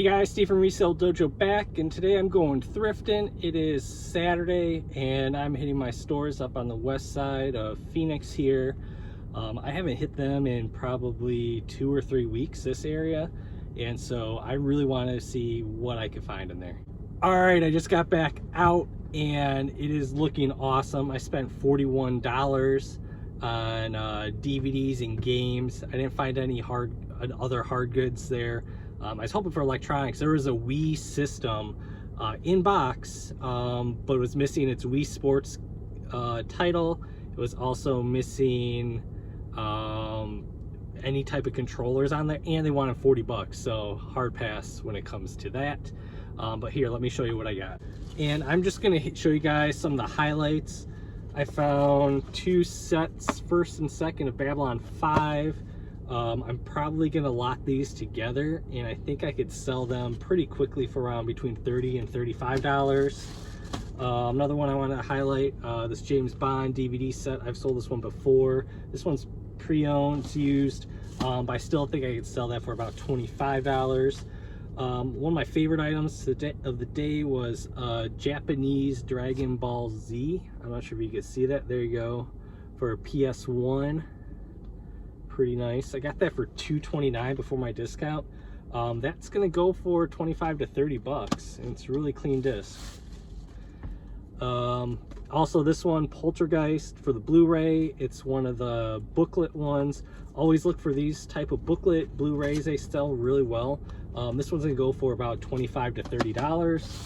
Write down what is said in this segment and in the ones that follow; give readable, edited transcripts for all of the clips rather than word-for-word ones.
Hey guys, Steve from Resale Dojo back, and today I'm going thrifting. It is Saturday and I'm hitting my stores up on the west side of Phoenix here. I haven't hit them in probably 2 or 3 weeks, this area, and so I really want to see what I can find in there. Alright, I just got back out and it is looking awesome. I spent $41 on DVDs and games. I didn't find any other hard goods there. I was hoping for electronics. There was a Wii system in box, but it was missing its Wii Sports title. It was also missing any type of controllers on there, and they wanted 40 bucks, so hard pass when it comes to that. But here, let me show you what I got. And I'm just gonna show you guys some of the highlights. I found 2 sets, first and second, of Babylon 5. I'm probably gonna lock these together, and I think I could sell them pretty quickly for around between $30 and $35. Another one I want to highlight, this James Bond DVD set. I've sold this one before. This one's pre-owned, it's used, but I still think I could sell that for about $25. One of my favorite items of the day was Japanese Dragon Ball Z. I'm not sure if you can see that. There you go, for a PS1. Pretty nice. I got that for $229 before my discount. That's gonna go for 25 to 30 bucks, and it's a really clean disc. Also this one, Poltergeist, for the Blu-ray. It's one of the booklet ones. Always look for these type of booklet Blu-rays. They sell really well. This one's gonna go for about 25 to 30 dollars.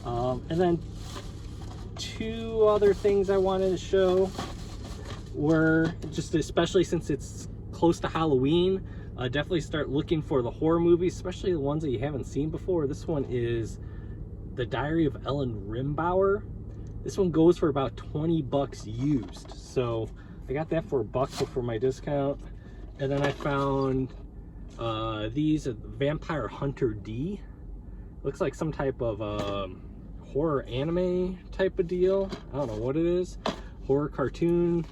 And then 2 other things I wanted to show were, just especially since it's close to Halloween, definitely start looking for the horror movies, especially the ones that you haven't seen before. This one is The Diary of Ellen Rimbauer. This one goes for about 20 bucks used, so I got that for $1 before my discount. And then I found these Vampire Hunter D. Looks like some type of horror anime type of deal. I don't know what it is, horror cartoon.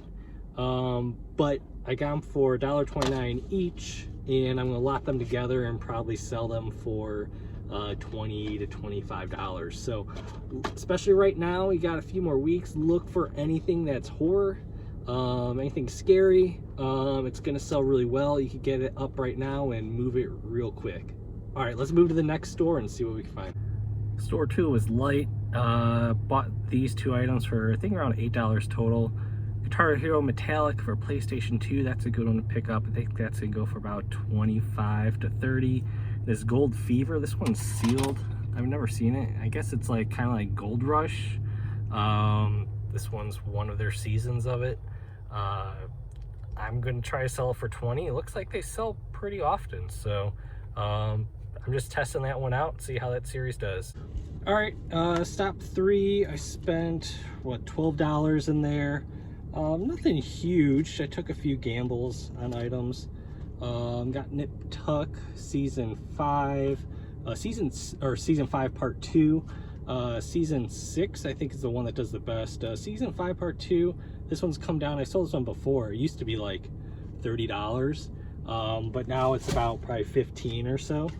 But I got them for $1.29 each, and I'm gonna lot them together and probably sell them for $20 to $25. So especially right now, we got a few more weeks. Look for anything that's horror, anything scary. It's gonna sell really well. You can get it up right now and move it real quick. All right, let's move to the next store and see what we can find. Store 2 was light. Bought these 2 items for I think around $8 total. Guitar Hero Metallic for PlayStation 2, that's a good one to pick up. I think that's gonna go for about 25 to 30. This Gold Fever, this one's sealed. I've never seen it. I guess it's like kind of like Gold Rush. This one's one of their seasons of it. I'm gonna try to sell it for 20. It looks like they sell pretty often, so I'm just testing that one out, see how that series does. All right, stop 3. I spent what, $12 in there. Nothing huge. I took a few gambles on items. Got Nip Tuck season 5, season 5 part 2. Season 6 I think is the one that does the best. Season 5 part 2. This one's come down. I sold this one before. It used to be like $30, but now it's about probably 15 or so.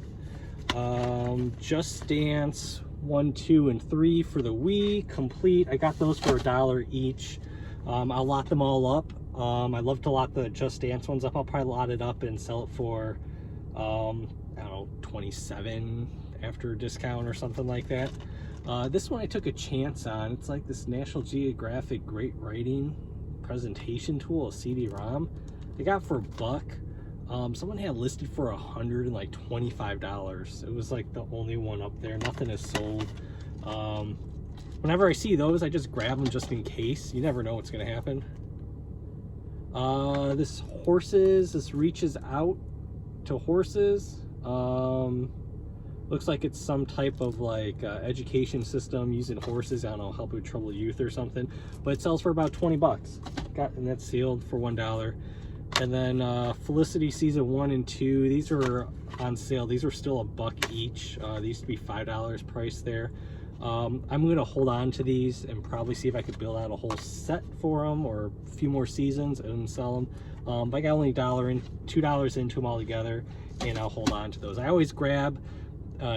Just Dance 1, 2, and 3 for the Wii complete. I got those for $1 each. I'll lot them all up. I love to lot the Just Dance ones up. I'll probably lot it up and sell it for I don't know, 27 after a discount or something like that. This one I took a chance on. It's like this National Geographic Great Writing Presentation Tool, a CD-ROM. I got for $1. Someone had listed for $125. It was like the only one up there. Nothing is sold. Whenever I see those, I just grab them just in case. You never know what's gonna happen. This Horses, this Reaches Out to Horses. Looks like it's some type of like education system using horses. I don't know, help with troubled youth or something. But it sells for about 20 bucks. And that's sealed for $1. And then Felicity season 1 and 2. These are on sale. These are still $1 each. They used to be $5 price there. I'm gonna hold on to these and probably see if I could build out a whole set for them or a few more seasons and sell them. But I got only $2 into them all together, and I'll hold on to those. I always grab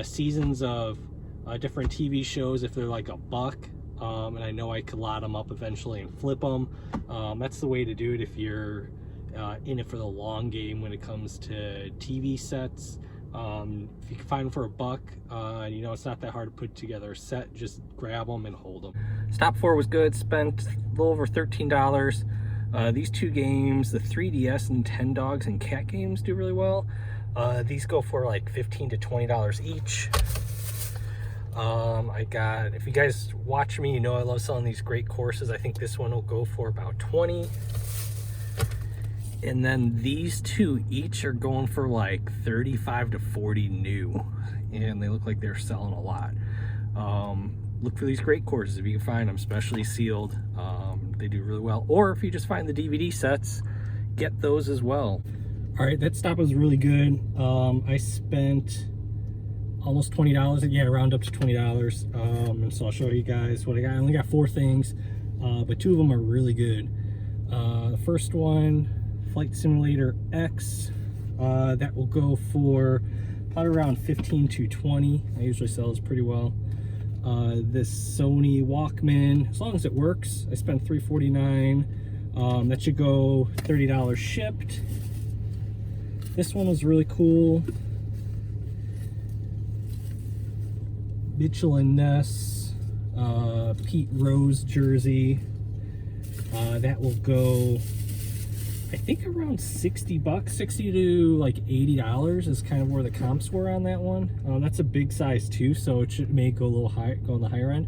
seasons of different TV shows if they're like $1, and I know I could lot them up eventually and flip them. That's the way to do it if you're in it for the long game when it comes to TV sets. If you can find them for $1, you know, it's not that hard to put together a set. Just grab them and hold them. Stop 4 was good. Spent a little over $13. These 2 games, the 3DS and 10 Dogs and Cat games, do really well. These go for like $15 to $20 each. If you guys watch me, you know I love selling these great courses. I think this one will go for about $20. And then these 2 each are going for like $35 to $40 new, and they look like they're selling a lot. Look for these great courses if you can find them, specially sealed. They do really well. Or if you just find the DVD sets, get those as well. All right, that stop was really good. I spent almost $20. Yeah, round up to $20. And so I'll show you guys what I got. I only got 4 things, but 2 of them are really good. The first one, Flight Simulator X, that will go for probably around $15 to $20. I usually sell this pretty well. This Sony Walkman, as long as it works, I spent $349. That should go $30 shipped. This one was really cool. Mitchell and Ness Pete Rose jersey. That will go, I think, around $60, $60 to like $80 is kind of where the comps were on that one. That's a big size too, so it may go a little high, go on the higher end.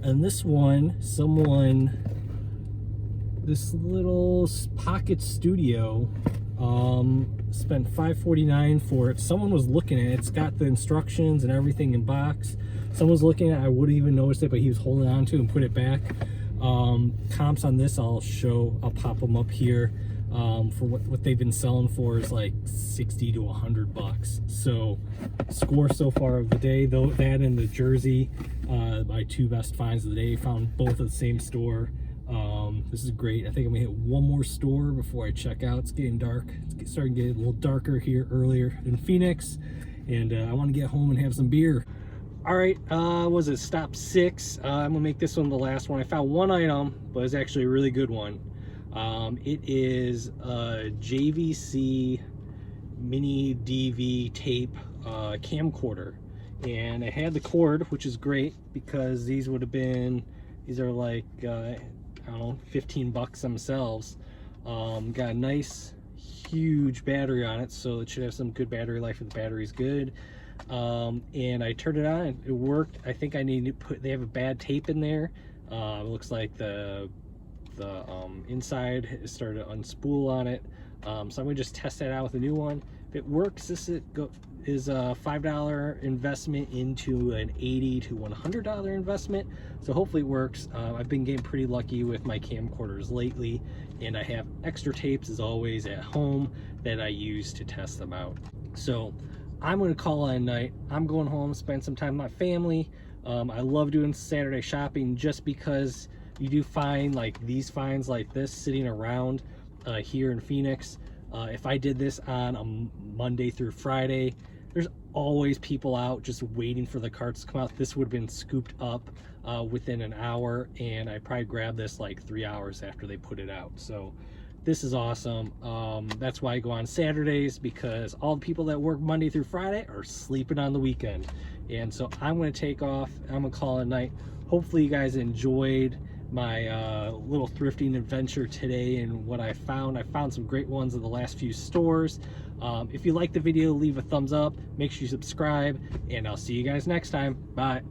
And this one, this little Pocket Studio, spent $549 for it. Someone was looking at it. It's got the instructions and everything in box. Someone was looking at it. I wouldn't even notice it, but he was holding on to it and put it back. Comps on this I'll pop them up here. For what they've been selling for is like $60 to $100. So score so far of the day, though, that and the jersey, my 2 best finds of the day. Found both at the same store. This is great. I think I'm gonna hit one more store before I check out. It's getting dark. It's starting to get a little darker here earlier in Phoenix, and I want to get home and have some beer. All right, was it stop 6? I'm gonna make this one the last one. I found one item, but it's actually a really good one. It is a JVC mini DV tape camcorder, and I had the cord, which is great because these would have been, these are like I don't know, $15 themselves. Got a nice huge battery on it, so it should have some good battery life if the battery's good. And I turned it on, it worked. I think I need to put, they have a bad tape in there. It looks like the inside has started to unspool on it. So I'm gonna just test that out with a new one. If it works, this is a $5 investment into an $80 to $100 investment. So hopefully it works. I've been getting pretty lucky with my camcorders lately, and I have extra tapes as always at home that I use to test them out. So I'm gonna call it a night. I'm going home, spend some time with my family. I love doing Saturday shopping just because you do find like these finds like this sitting around here in Phoenix. If I did this on a Monday through Friday, there's always people out just waiting for the carts to come out. This would have been scooped up within an hour, and I probably grabbed this like 3 hours after they put it out. So this is awesome. That's why I go on Saturdays, because all the people that work Monday through Friday are sleeping on the weekend. And so I'm gonna take off, I'm gonna call it a night. Hopefully you guys enjoyed my little thrifting adventure today and what I found. I found some great ones in the last few stores. If you liked the video, leave a thumbs up, make sure you subscribe, and I'll see you guys next time. Bye.